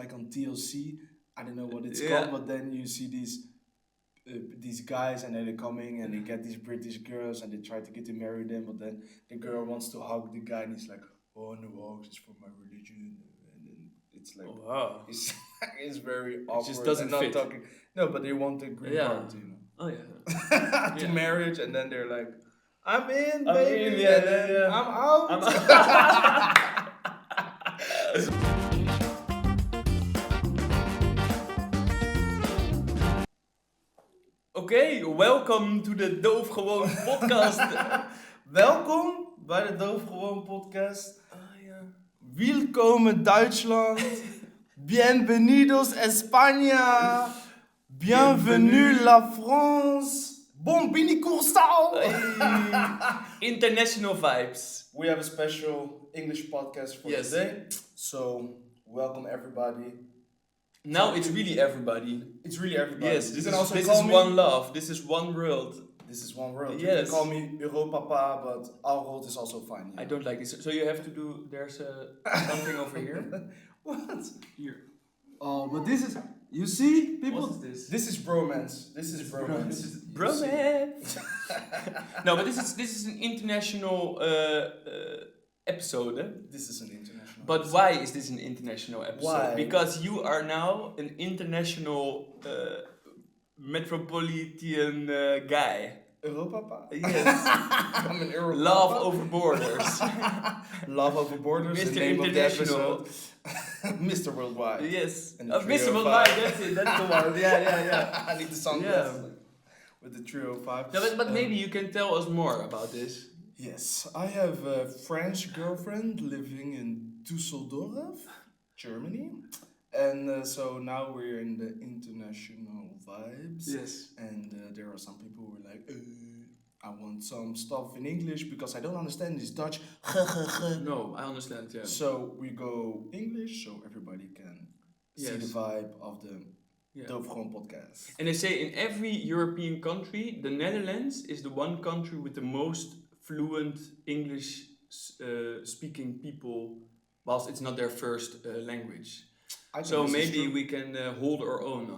like on TLC. I don't know what it's called, but then you see these guys and then they're coming and they get these British girls and they try to get to marry them, but then the girl wants to hug the guy and he's like, oh no, hugs, it's for my religion, and then it's like, it's very awkward. It just doesn't fit. Talking. No, but they want the green card, you know. Oh yeah. To marriage, and then they're like, I'm in, I'm baby, in, and then I'm out. Oké, welcome to the Doofgewoon Podcast. Welkom bij de Doofgewoon Podcast. Ja. Welkom Duitsland. Bienvenidos España. Bienvenue la France. Bon bini Curaçao. International vibes. We have a special English podcast for today. So, welcome everybody. Now it's really everybody. It's really everybody. Yes, this is one love. This is one world. This is one world. Yes. You can call me Europapa, but Arrold is also fine. You know? I don't like this. So you have to do. There's something over here. What? Here. Oh, but this is. You see, people. What is this? This is bromance. This is bromance. Bromance. No, but this is an international episode. Eh? This is an international. But episode. why is this an international episode? Why? Because you are now an international metropolitan guy. Europapa? Yes. I'm an Europapa. Love over borders. Love over borders. Mr. The name International. of the episode. Mr. Worldwide. Yes. And Mr. Worldwide, that's it. That's the one. Yeah. I need the song with the trio of five. No, but maybe you can tell us more about this. Yes, I have a French girlfriend living in Düsseldorf, Germany. And so now we're in the international vibes. Yes. And there are some people who are like, I want some stuff in English because I don't understand this Dutch. No, I understand, yeah. So we go English so everybody can see the vibe of the Doofgewoon Podcast. And they say in every European country, the Netherlands is the one country with the most fluent English speaking people, whilst it's not their first language. So maybe we can hold our own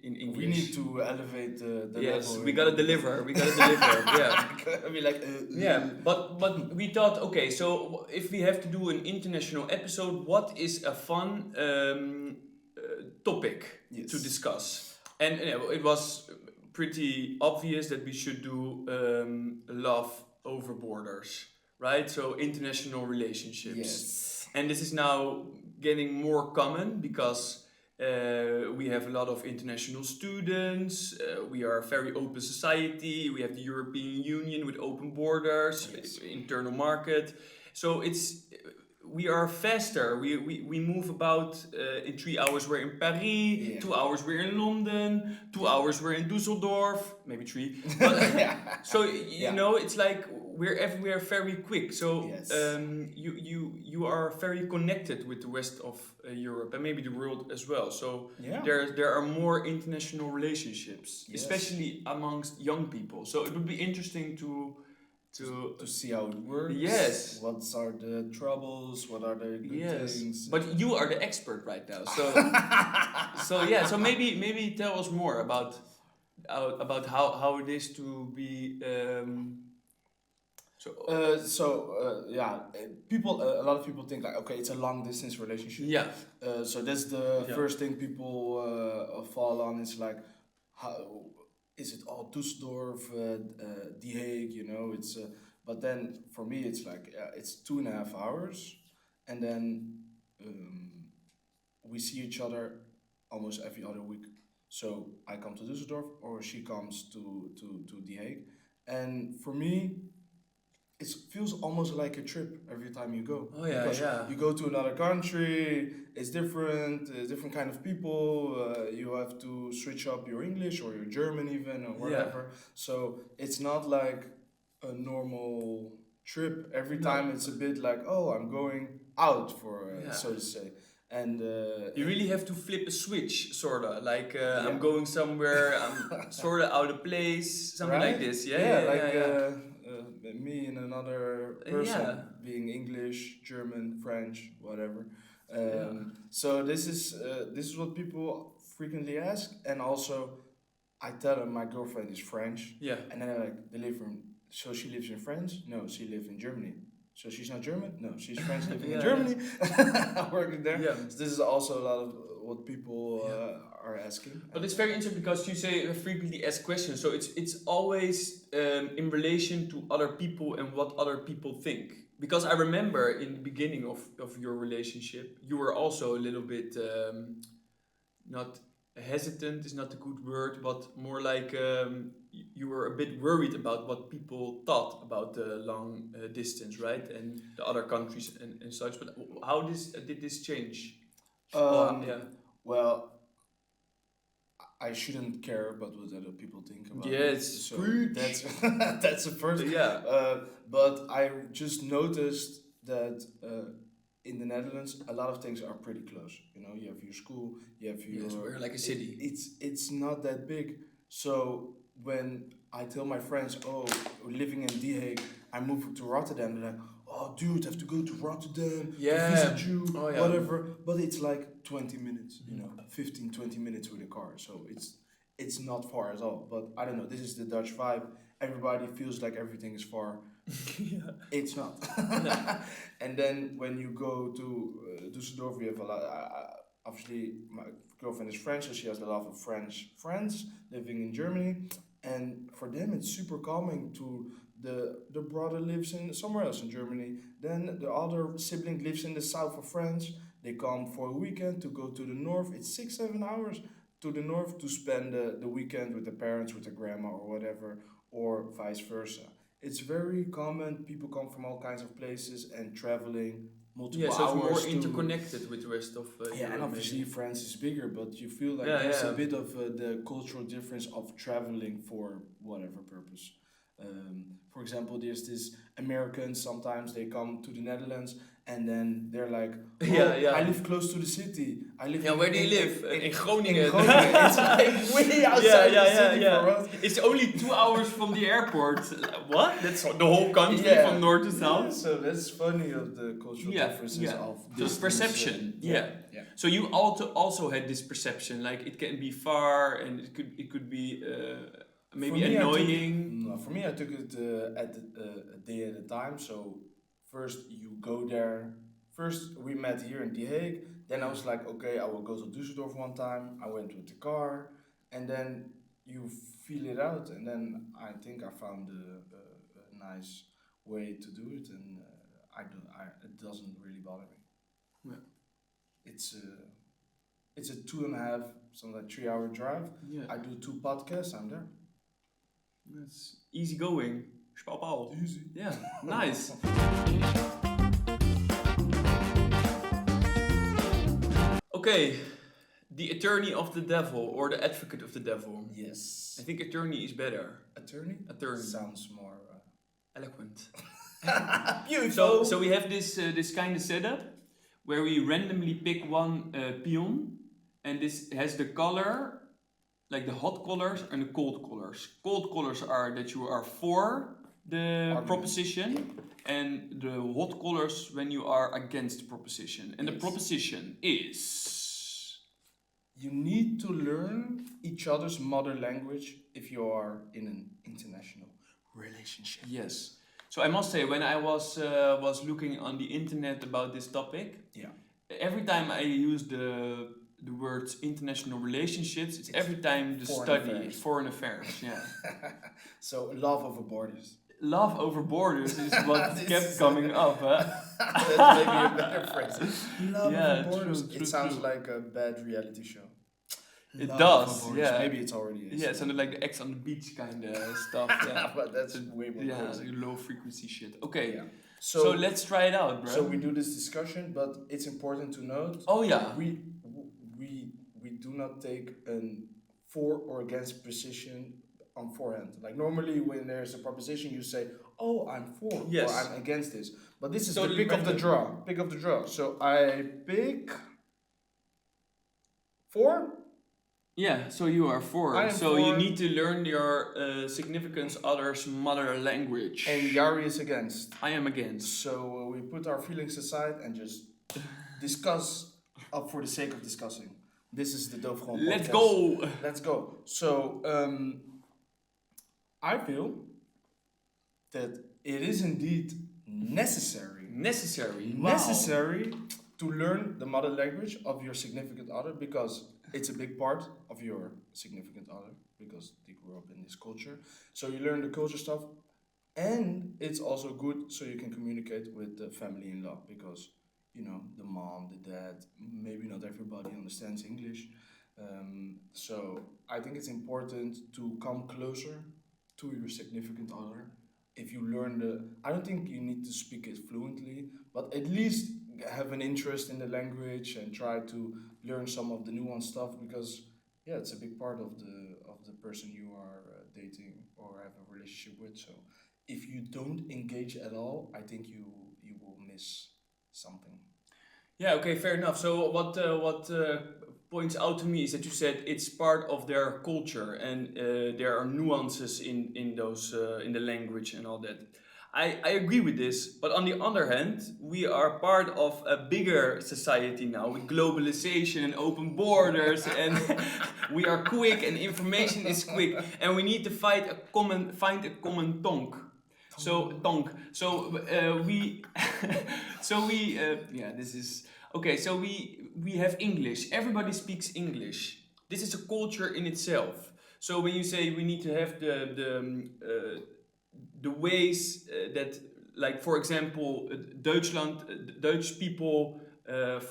in English. We need to elevate the level. Yes, we gotta deliver. Yeah. I mean, like. But we thought, okay, so if we have to do an international episode, what is a fun topic to discuss? And it was pretty obvious that we should do love over borders, right? So international relationships. Yes. And this is now getting more common because we have a lot of international students. We are a very open society. We have the European Union with open borders, internal market. So we are faster. We move about in 3 hours we're in Paris, 2 hours we're in London, 2 hours we're in Düsseldorf, maybe 3. But, so you know, it's like we're everywhere very quick. So you are very connected with the rest of Europe and maybe the world as well. So there are more international relationships, especially amongst young people. So it would be interesting to see how it works. Yes. What are the troubles? What are the good things? But you are the expert right now. So so maybe tell us more about how it is to be. People. A lot of people think like, okay, it's a long distance relationship. Yeah. So that's the first thing people fall on. It's like, how is it all Düsseldorf, The Hague? You know, it's. But then for me, it's like it's 2.5 hours, and then we see each other almost every other week. So I come to Düsseldorf, or she comes to The Hague, and for me, it feels almost like a trip every time you go. Oh yeah, because you go to another country, it's different kind of people. You have to switch up your English or your German even or whatever. Yeah. So it's not like a normal trip. Every time it's a bit like, oh, I'm going out for so to say. And you really have to flip a switch, sorta. Like I'm going somewhere, I'm sorta out of place, something like this. Me and another person being English, German, French, whatever. So this is what people frequently ask, and also I tell them my girlfriend is French, Yeah. and then they're like, so she lives in France? No, she lives in Germany. So she's not German? No, she's French living in Germany, working there. Yeah. So this is also a lot of what people are asking. But it's very interesting because you say frequently asked questions, so it's always in relation to other people and what other people think. Because I remember in the beginning of your relationship, you were also a little bit not hesitant is not a good word, but more like you were a bit worried about what people thought about the long distance, right, and the other countries and such. But how did this change? Yeah. Well, I shouldn't care about what other people think about Yeah, it. it's So preach. that's the first. Yeah. But I just noticed that in the Netherlands, a lot of things are pretty close. You know, you have your school, you have your. Yes, we're like a city. It's not that big. So when I tell my friends, oh, living in The Hague, I moved to Rotterdam, they're like, oh, dude, have to go to Rotterdam to visit you, whatever. But it's like 20 minutes, 15, 20 minutes with a car. So it's not far at all. But I don't know, this is the Dutch vibe. Everybody feels like everything is far. Yeah. It's not. And then when you go to Düsseldorf, we have a lot. Obviously, my girlfriend is French, so she has a lot of French friends living in Germany. And for them, it's super calming to the brother lives in somewhere else in Germany. Then the other sibling lives in the south of France. They come for a weekend to go to the north. It's 6-7 hours to the north to spend the weekend with the parents, with the grandma or whatever, or vice versa. It's very common. People come from all kinds of places and traveling multiple so hours. it's more interconnected with the rest of Europe, and obviously maybe. France is bigger, but you feel like there's a bit of the cultural difference of traveling for whatever purpose. For example, there's this Americans, sometimes they come to the Netherlands and then they're like, I live close to the city. I live where do you live? In Groningen. In Groningen. It's like way outside the city for us. It's only 2 hours from the airport. What? That's the whole country from north to south? Yeah, so that's funny of the cultural differences of this perception. So you also had this perception, like it can be far and it could be maybe annoying. For me, I took it a day at a time. So first you go there. First we met here in The Hague. Then I was like, okay, I will go to Düsseldorf one time. I went with the car, and then you feel it out. And then I think I found a nice way to do it, and it doesn't really bother me. Yeah. It's a 2.5, something like 3 hour drive. Yeah. I do 2 podcasts. I'm there. That's easy going. Spauw. Easy. Yeah, nice. Okay, the attorney of the devil or the advocate of the devil. Yes. I think attorney is better. Attorney? Attorney. Sounds more eloquent. Beautiful. So we have this kind of setup where we randomly pick one peon, and this has the color, like the hot colors and the cold colors. Cold colors are that you are for the proposition, and the hot colors when you are against the proposition. And the proposition is... You need to learn each other's mother language if you are in an international relationship. Yes. So I must say, when I was looking on the internet about this topic, every time I use the words international relationships, it's every time the foreign affairs. Yeah. So love over borders. Love over borders is what kept coming up. That's maybe a better phrase. Love over borders. True, it sounds like a bad reality show. It does, yeah. Maybe it already is. Yeah, it sounded like the X on the Beach kind of stuff. Yeah. But that's way more crazy. Low frequency shit. Okay, so let's try it out, bro. So we do this discussion, but it's important to note. Oh yeah. We do not take an for or against position on forehand. Like normally when there's a proposition, you say, "Oh, I'm for," or "I'm against this." But this is the pick of the draw. Pick of the draw. So I pick for. Yeah, so you are for. So you need to learn your significant other's mother language. And Yari is against. I am against. So we put our feelings aside and just discuss up for the sake of discussing. This is the Doofgewoon Let's Podcast. go. Let's go. So, I feel that it is indeed necessary Necessary. to learn the mother language of your significant other, because it's a big part of your significant other, because they grew up in this culture. So you learn the culture stuff, and it's also good so you can communicate with the family-in-law, because the mom, the dad, maybe not everybody understands English. So I think it's important to come closer to your significant other. If you learn I don't think you need to speak it fluently, but at least have an interest in the language and try to learn some of the nuanced stuff, because yeah, it's a big part of the person you are dating or have a relationship with. So if you don't engage at all, I think you will miss something. Yeah, okay, fair enough. So what points out to me is that you said it's part of their culture, and there are nuances in those in the language and all that. I agree with this, but on the other hand, we are part of a bigger society now with globalization and open borders, and we are quick, and information is quick, and we need to find a common tongue. So tongue. So we, yeah, this is okay. So we have English. Everybody speaks English. This is a culture in itself. So when you say we need to have the ways that, like for example, Dutch people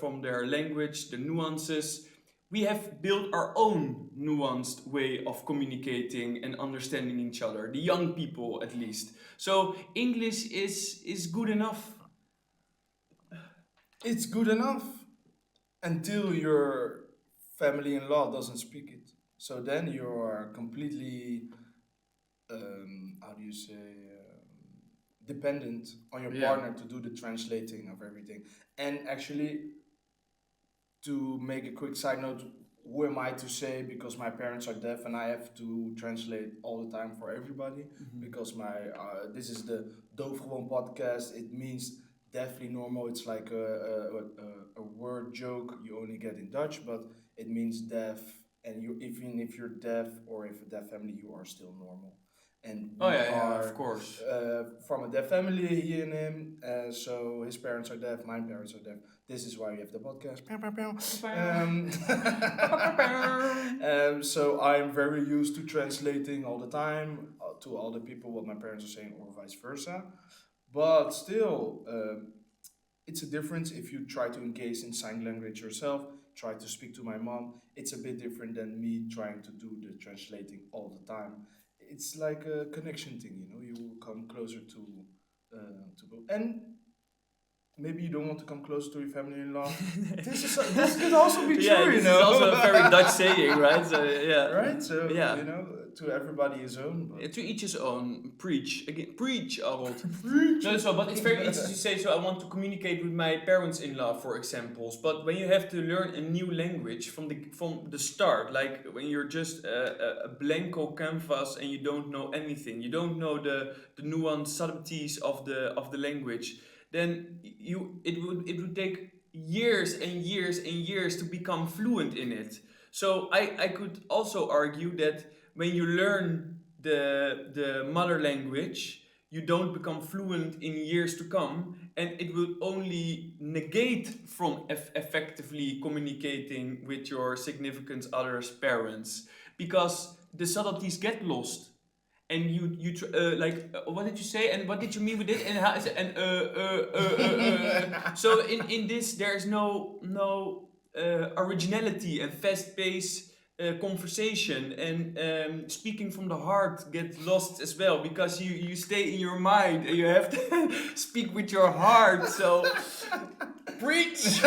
from their language, the nuances. We have built our own nuanced way of communicating and understanding each other. The young people, at least. So English is good enough. It's good enough until your family-in-law doesn't speak it. So then you are completely, how do you say, dependent on your Yeah. partner to do the translating of everything. And actually, to make a quick side note, who am I to say, because my parents are deaf and I have to translate all the time for everybody, because this is the Doofgewoon Podcast. It means deafly normal. It's like a word joke you only get in Dutch, but it means deaf, and even if you're deaf or if a deaf family, you are still normal. And we Oh yeah, yeah, are of course. from a deaf family, he and him. So his parents are deaf, my parents are deaf. This is why we have the podcast. So I'm very used to translating all the time to other people what my parents are saying, or vice versa. But still, it's a difference if you try to engage in sign language yourself, try to speak to my mom. It's a bit different than me trying to do the translating all the time. It's like a connection thing, you will come closer to both. And maybe you don't want to come close to your family-in-law. This could also be true, Yeah, this is also a very Dutch saying, right? So yeah. Right? So, Yeah. to everybody his own. But To each his own. Preach. Again, preach, Arrold. Preach. No, so, but it's very easy to say, so I want to communicate with my parents-in-law, for examples. But when you have to learn a new language from the start, like when you're just a blanco canvas and you don't know anything, you don't know the nuanced subtleties of the language, then it would take years and years and years to become fluent in it. So I could also argue that when you learn the mother language, you don't become fluent in years to come, and it will only negate from effectively communicating with your significant other's parents, because the subtleties get lost. And what did you say, and what did you mean with it, and how is it, and so in this there is no originality and fast pace conversation, and speaking from the heart get lost as well, because you stay in your mind and you have to speak with your heart. So preach.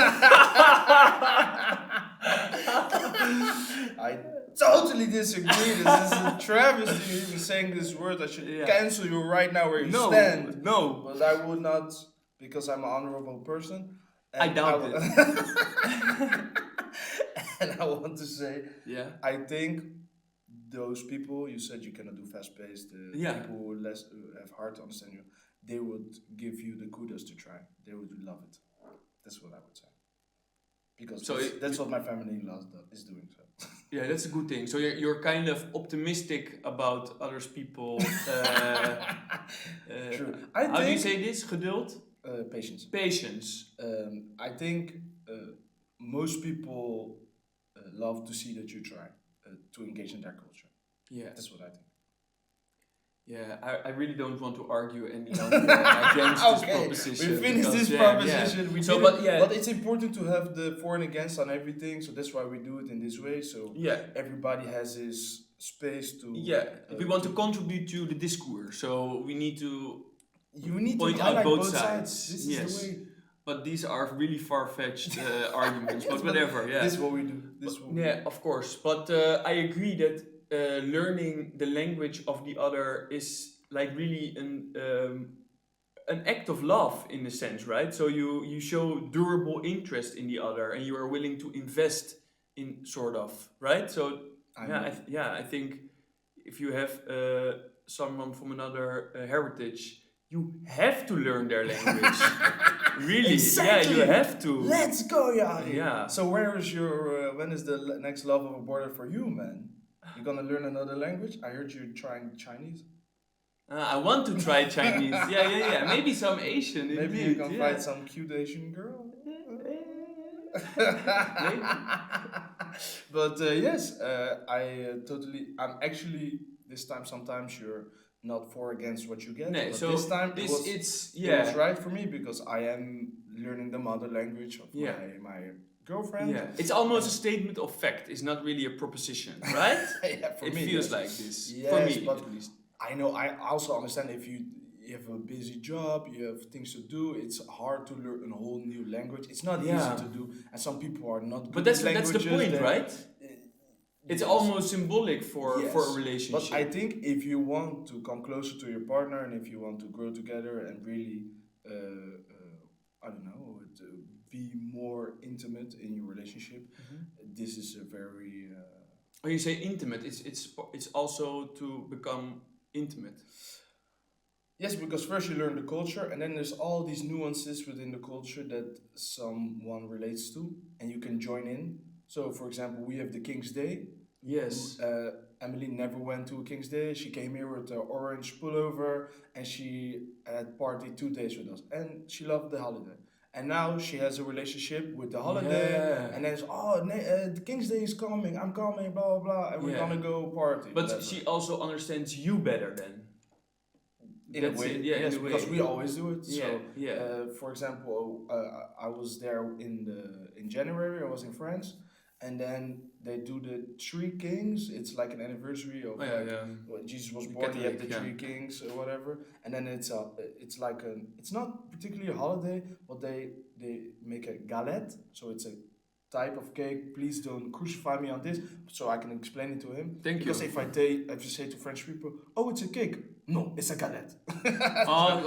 I totally disagree. This is a travesty. You're even saying this word. I should cancel you right now where you stand. No. But I would not, because I'm an honorable person. I doubt it. And I want to say, Yeah. I think those people, you said you cannot do fast-paced, people who have hard to understand you, they would give you the kudos to try. They would love it. That's what I would say. because So that's what my family-in-law is doing. So. Yeah, that's a good thing. So you're kind of optimistic about others people. True. How do you say this? Geduld? Patience. Patience. I think most people love to see that you try to engage in their culture. Yeah. That's what I think. Yeah, I really don't want to argue any longer against this proposition. We finished this proposition. But it's important to have the for and against on everything, so that's why we do it in this way. So everybody has his space to. Yeah, we want to contribute to the discourse, so we need to. You need point to out both sides. This is the way. But these are really far-fetched arguments. But whatever. Yeah. This is what we do. Of course. But I agree that. Learning the language of the other is like really an act of love in a sense, right? So you show durable interest in the other, and you are willing to invest in sort of, right? So I think if you have someone from another heritage, you have to learn their language. Really? Exactly. Yeah, you have to. Let's go, Jari. Yeah. So where is your? When is the next love of a border for you, man? You're gonna learn another language? I heard you trying Chinese. I want to try Chinese. Yeah. Maybe some Asian. Maybe you can find some cute Asian girl. But yes, I'm actually this time. Sometimes you're not for against what you get. No, but so this time it was right for me because I am learning the mother language of my girlfriend. Yeah, it's almost a statement of fact. It's not really a proposition, right? For it me, feels like this. Yes, for me, but at least. I know. I also understand if you have a busy job, you have things to do. It's hard to learn a whole new language. It's not easy to do, and some people are not good. But that's the point, right? It's almost symbolic for a relationship. But I think if you want to come closer to your partner and if you want to grow together and really, I don't know, be more intimate in your relationship, this is a very. When you say intimate, it's also to become intimate. Yes, because first you learn the culture, and then there's all these nuances within the culture that someone relates to, and you can join in. So, for example, we have the King's Day. Yes. Emily never went to a King's Day. She came here with an orange pullover, and she had party 2 days with us, and she loved the holiday. And now she has a relationship with the holiday, and then it's, the King's Day is coming, I'm coming, blah, blah, blah, and we're gonna go party. But she also understands you better then. In a way, yes, because we always do it. For example, I was there in January, I was in France, and then they do the Three Kings. It's like an anniversary of when Jesus was born. You have the Three Kings or whatever, and then it's not particularly a holiday, but they make a galette. So it's a type of cake. Please don't crucify me on this, so I can explain it to him. Because if I say to French people, "Oh, it's a cake," no, it's a galette.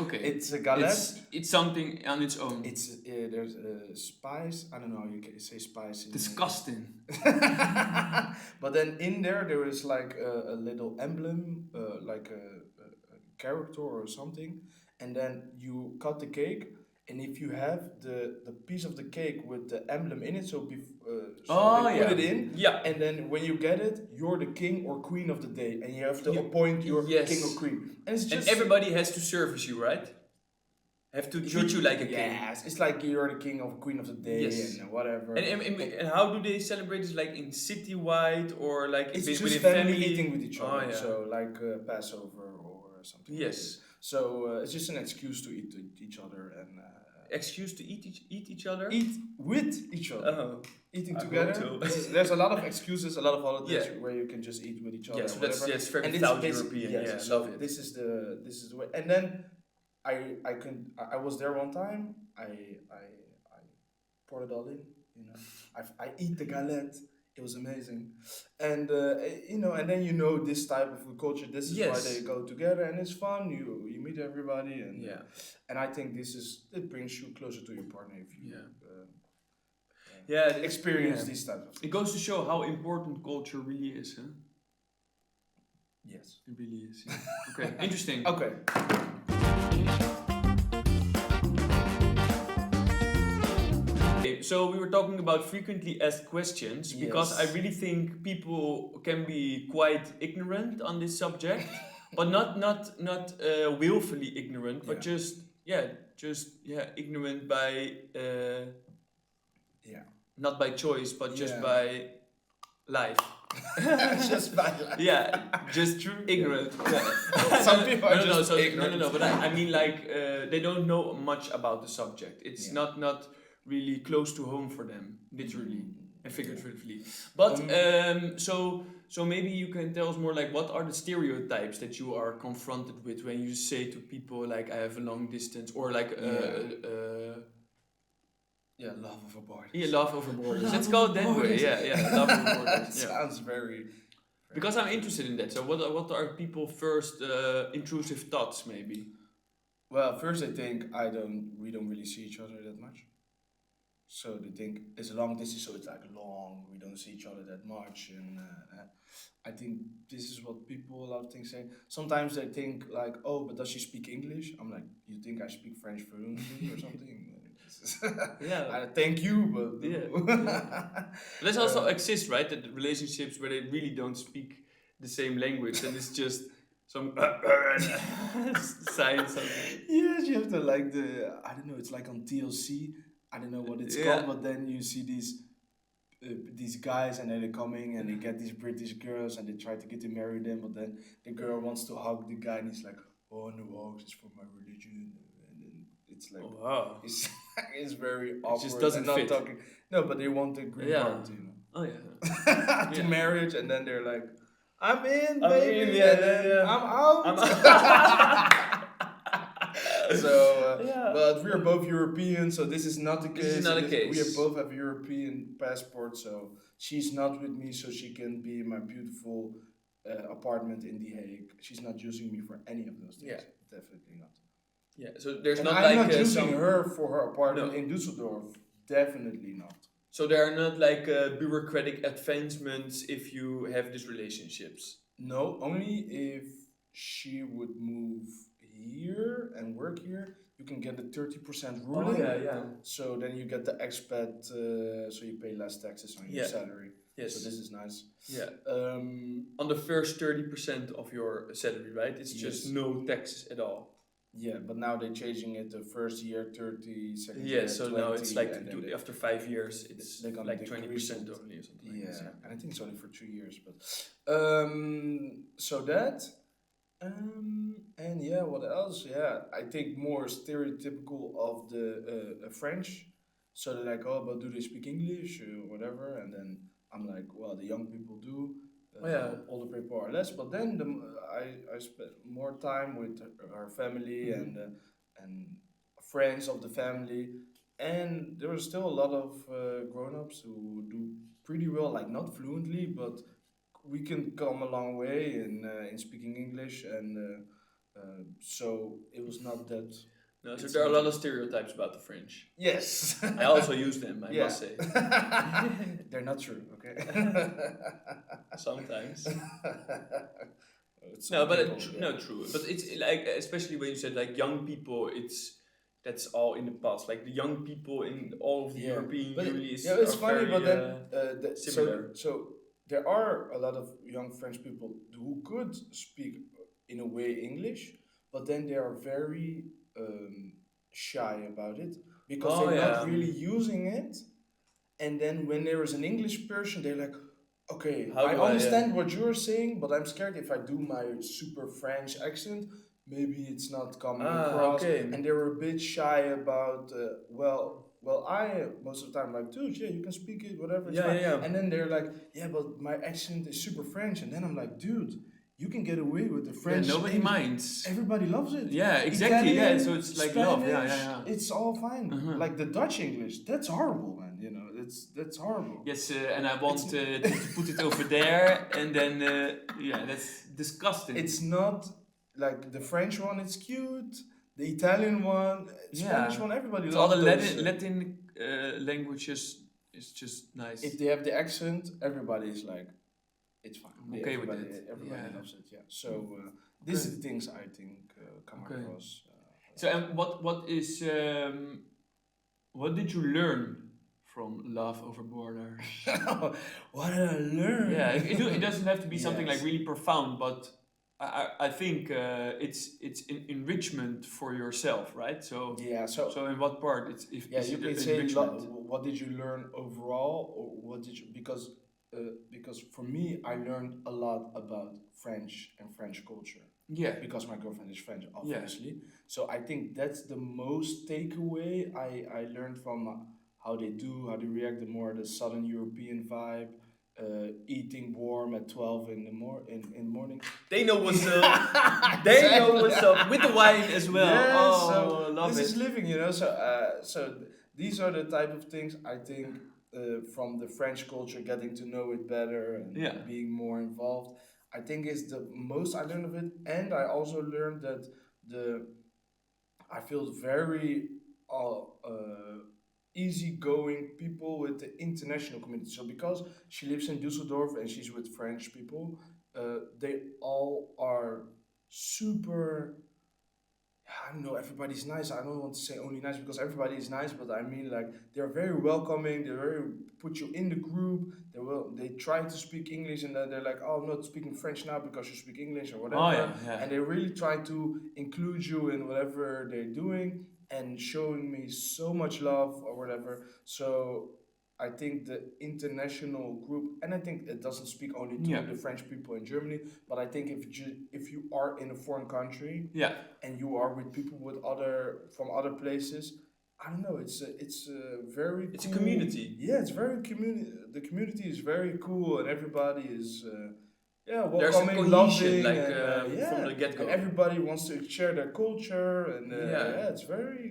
Okay. It's a galette. It's something on its own. It's there's spice. I don't know how you can say spice. Disgusting. But then in there is like a little emblem, like a character or something, and then you cut the cake. And if you have the piece of the cake with the emblem in it, so they put it in, and then when you get it, you're the king or queen of the day, and you have to appoint your king or queen. And it's just everybody has to service you, right? Have to treat you like a king. Yes, it's like you're the king or queen of the day and whatever. And how do they celebrate this? Like in citywide or like it's within just family eating with each other. So like Passover or something. Yes. Like so it's just an excuse to eat each other and. Excuse to eat each other? Eat with each other. Eating together. There's a lot of excuses, a lot of holidays where you can just eat with each other. Yeah, so that's very South European. Yes, love it. This is the way. And then I was there one time. I poured it all in. I eat the galette. It was amazing, and and then this type of culture. This is why they go together, and it's fun. You meet everybody, and I think it brings you closer to your partner if you experience these types of things. It goes to show how important culture really is, huh? Yes, it really is. Yeah. Okay, interesting. Okay. so we were talking about frequently asked questions because I Yes. really think people can be quite ignorant on this subject, but not willfully ignorant, but Yeah. just ignorant by Yeah. not by choice, but just Yeah. by life. Just by life. Yeah, just True. ignorant. Yeah. Yeah. Some people are no, just so, ignorant. no. But I mean, like, they don't know much about the subject. It's Yeah. not really close to home for them, literally and Yeah. figuratively. But so maybe you can tell us more, like, what are the stereotypes that you are confronted with when you say to people like, I have a long distance, or like Yeah, love of a borders. yeah, love over borders. Love Let's over go that way. borders. Yeah, love over borders. Yeah. Sounds very. Because I'm interested in that. So what are people's first intrusive thoughts, maybe? Well, first they think we don't really see each other that much. So they think it's a long distance, so it's like long. We don't see each other that much, and I think this is what people a lot of things say. Sometimes they think like, oh, but does she speak English? I'm like, you think I speak French fluently or something? Yeah. I thank you, but Yeah. But this also exists, right? That relationships where they really don't speak the same language, and it's just some science. Yes, you have to like I don't know. It's like on TLC. I don't know what it's called, but then you see these guys, and then they're coming and they get these British girls and they try to get to marry them, but then the girl wants to hug the guy and he's like, oh no, hugs is for my religion, and then it's like, Oh, wow. it's very awkward. just doesn't and not fit. talking. No, but they want the green card, you know, Oh yeah. to Yeah. marriage, and then they're like, I'm in, I'm baby, in, yeah, and then yeah. I'm out. But we are both European, so this is not the case. This is not the case. We both have European passports, so she's not with me, so she can be in my beautiful apartment in The Hague. She's not using me for any of those things. Yeah. Definitely not. Yeah. So there's And not I'm like not using some. her for her apartment No. in Düsseldorf. Definitely not. So there are not like bureaucratic advancements if you have these relationships. No, only if she would move here and work here, you can get the 30% ruling. yeah. So then you get the expat, so you pay less taxes on your salary. Yes. So this is nice. Yeah. On the first 30% of your salary, right? It's just no taxes at all. Yeah, but now they're changing it the first year 30, second year 20. So now it's like and then after 5 years, it's they're gonna like decrease 20% it. only or something like Yeah, this. and I think it's only for 2 years. But so that, and yeah, what else? Yeah, I think more stereotypical of the French. So they're like, oh, but do they speak English or whatever? And then I'm like, well, the young people do. Older people are less, but then I spent more time with her family and friends of the family, and there are still a lot of grown-ups who do pretty well, like not fluently, but we can come a long way in speaking English, and so it was not that. No, so there are a lot of stereotypes about the French. Yes. I also use them, I must say. They're not true, okay? Sometimes. No, but true. But it's like, especially when you said like young people, that's all in the past. Like the young people in all of the European Union is it's funny, very, but then similar. So there are a lot of young French people who could speak in a way English, but then they are very shy about it because they're not really using it. And then when there is an English person, they're like, okay, I understand what you're saying, but I'm scared if I do my super French accent, maybe it's not coming across. And they were a bit shy about, I most of the time like, dude, yeah, you can speak it, whatever, it's fine. And then they're like, yeah, but my accent is super French. And then I'm like, dude, you can get away with the French. Yeah, nobody minds. Everybody loves it. Yeah, exactly. Italian, so it's like Spanish, love. Yeah. It's all fine. Like the Dutch English, that's horrible, man. You know, that's horrible. Yes, and I want to put it over there, and then that's disgusting. It's not like the French one. It's cute. The Italian one, Spanish one. Everybody loves all the those, Latin languages. Is just nice. If they have the accent, everybody is like, it's fine. Okay with it. Everybody loves it. Yeah. So these are the things I think come across. So and what did you learn from Love Over Borders. What did I learn? Yeah, it doesn't have to be something Yes. like really profound, but I think it's enrichment for yourself, right? So Yeah, so in what part it's if yeah, is you it can say enrichment? what did you learn overall, or what did you because for me I learned a lot about French and French culture Yeah, because my girlfriend is French, yeah, obviously. So I think that's the most takeaway I learned from how they do, how they react, the Southern European vibe, eating warm at 12 in the morning. they know what's up. They know what's up with the wine as well. Yeah, Oh, so love this it. is living, these are the type of things I think from the French culture, getting to know it better and Yeah. being more involved. I think is the most I learned of it, and I also learned that the I feel very easygoing people with the international community. So because she lives in Düsseldorf and she's with French people, they all are super. I don't know, everybody's nice. I don't want to say only nice because everybody is nice, but I mean like they're very welcoming. They're very put you in the group. They try to speak English and then they're like, oh, I'm not speaking French now because you speak English or whatever. Oh yeah, yeah. And they really try to include you in whatever they're doing and showing me so much love or whatever. So I think the international group, and I think it doesn't speak only to Yeah. the French people in Germany, but I think if you are in a foreign country Yeah. and you are with people from other places, I don't know. It's a very It's a cool- community. Yeah, it's very community. The community is very cool, and everybody is There's a welcoming, cohesion, loving, like and from the get and go. everybody wants to share their culture, and Yeah. it's very.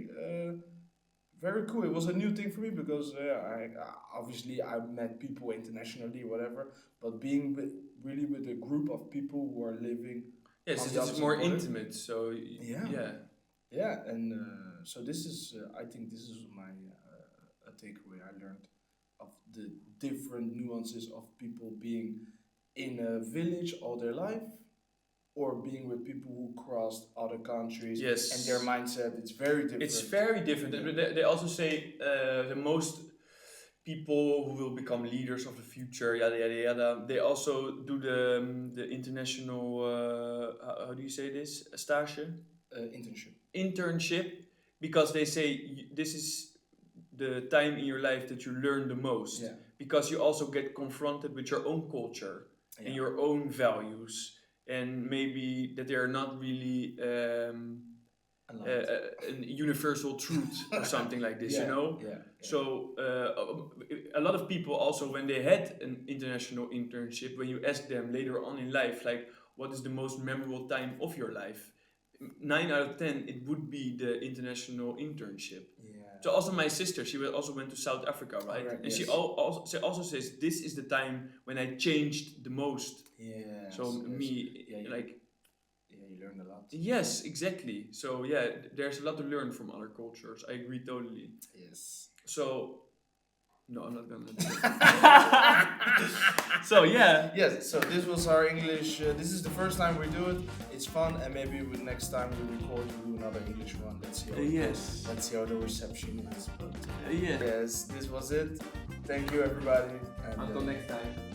Very cool. It was a new thing for me because obviously I met people internationally, whatever. But being really with a group of people who are living, Yes, on this the is other more side of it. intimate. So Yeah. yeah, and so this is I think this is my a takeaway I learned of the different nuances of people being in a village all their life, or being with people who crossed other countries. Yes. And their mindset, it's very different. It's very different. They also say the most people who will become leaders of the future, yada yada yada. They also do the international how do you say this? Stage? Internship, because they say this is the time in your life that you learn the most. Yeah. Because you also get confronted with your own culture and your own values, and maybe that they are not really a universal truth or something like this, you know? Yeah. So a lot of people also, when they had an international internship, when you ask them later on in life, like, what is the most memorable time of your life? 9 out of 10, it would be the international internship. Yeah. So also my sister, she also went to South Africa, right? And yes. she also says, this is the time when I changed the most. Yeah. So me, like... Yeah, you learn a lot. Yes, exactly. So yeah, there's a lot to learn from other cultures. I agree totally. Yes. So... No, I'm not gonna do it. So yeah. Yes, so this was our English. This is the first time we do it. It's fun, and maybe next time we record, we'll do another English one. Let's see. Yes. Let's see how the reception is. But Yeah. yes, this was it. Thank you, everybody. And, Until next time.